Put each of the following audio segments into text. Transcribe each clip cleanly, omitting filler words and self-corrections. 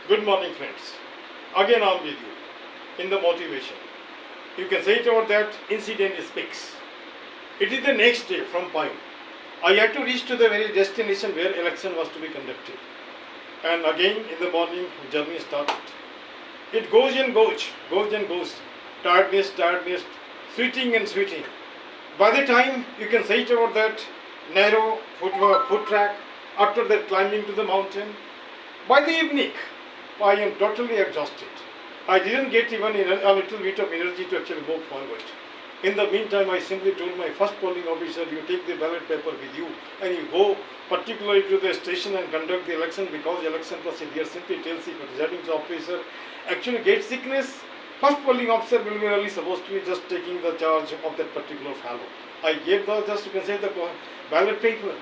Good morning, friends. Again, I'm with you in the motivation. You can say it about that incident is fixed. It is the next day from Pine. I had to reach to the very destination where election was to be conducted. And again, in the morning, journey started. It goes and goes. Tiredness, sweating and sweating. By the time you can say it about that narrow foot track, after that climbing to the mountain, by the evening, I am totally exhausted. I didn't get even a little bit of energy to actually move forward. In the meantime, I simply told my first polling officer, you take the ballot paper with you and you go particularly to the station and conduct the election, because the election procedure simply tells the presiding officer actually gets sickness. First polling officer will be really supposed to be just taking the charge of that particular fellow. I gave just you can say the ballot paper.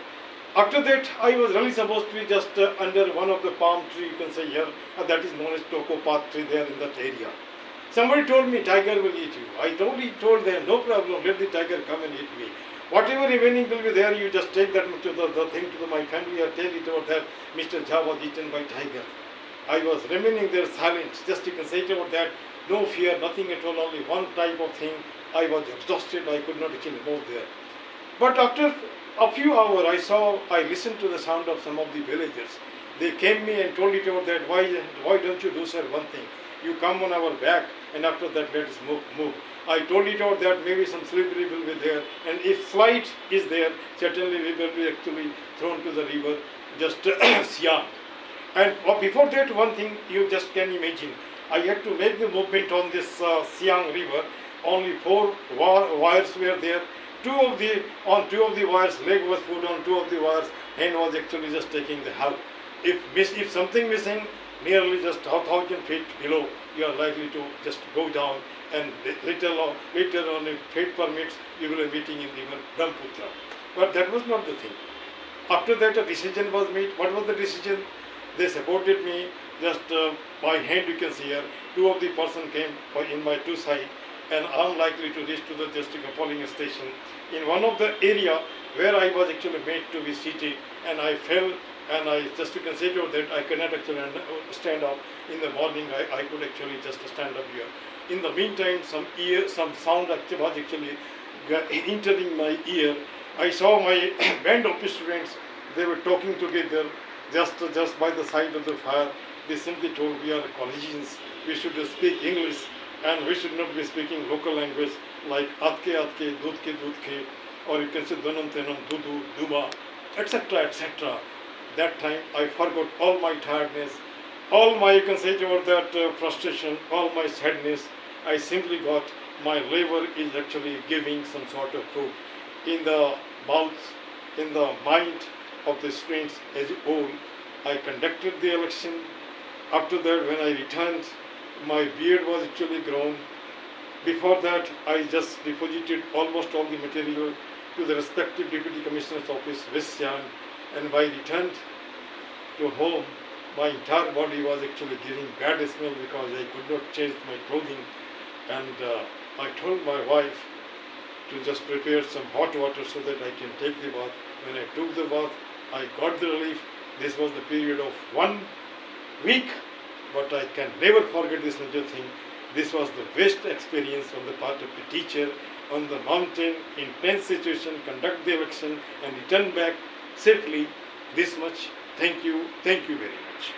After that, I was really supposed to be just under one of the palm tree, you can say here, that is known as Toko Path tree there in that area. Somebody told me tiger will eat you. I told them, no problem, let the tiger come and eat me. Whatever remaining will be there, you just take that to the thing to my family or tell it about that Mr. Jha was eaten by tiger. I was remaining there silent, just you can say it about that, no fear, nothing at all, only one type of thing. I was exhausted, I could not actually move there. But after a few hours, I listened to the sound of some of the villagers. They came me and told it about that, why don't you do, sir, one thing? You come on our back and after that let us move. I told it out that maybe some slippery will be there, and if slide is there, certainly we will be actually thrown to the river, just Siang. And before that, one thing you just can imagine, I had to make the movement on this Siang river. Only 4 wires were there. On two of the wires, leg was put on 2 of the wires, hand was actually just taking the help. If something missing, nearly just 1,000 feet below, you are likely to just go down, and later on, if fate permits, you will be meeting in river Brahmaputra. But that was not the thing. After that, a decision was made. What was the decision? They supported me, just by hand you can see here, 2 of the person came in my 2 side, and I'm likely to reach to the district polling station. In one of the area where I was actually made to be seated, and I fell, and I just you can say to that I cannot actually stand up. In the morning I could actually just stand up here. In the meantime, some sound was actually entering my ear. I saw my band of students, they were talking together just by the side of the fire. They simply told, we are collegians, we should speak English, and we should not be speaking local language like atke, dudke, or you can say danam, tenam, dudu, duma, etc. That time I forgot all my tiredness, all my, you can say about that frustration, all my sadness. I simply got my liver is actually giving some sort of food in the mouth, in the mind of the students as a whole. I conducted the election. After that, when I returned, my beard was actually grown. Before that, I just deposited almost all the material to the respective Deputy Commissioner's office, West Siang, and when I returned to home, my entire body was actually giving bad smell because I could not change my clothing. And I told my wife to just prepare some hot water so that I can take the bath. When I took the bath, I got the relief. This was the period of 1 week, but I can never forget this major thing. This was the best experience on the part of the teacher on the mountain in tense situation, conduct the election and return back safely. This much. Thank you very much.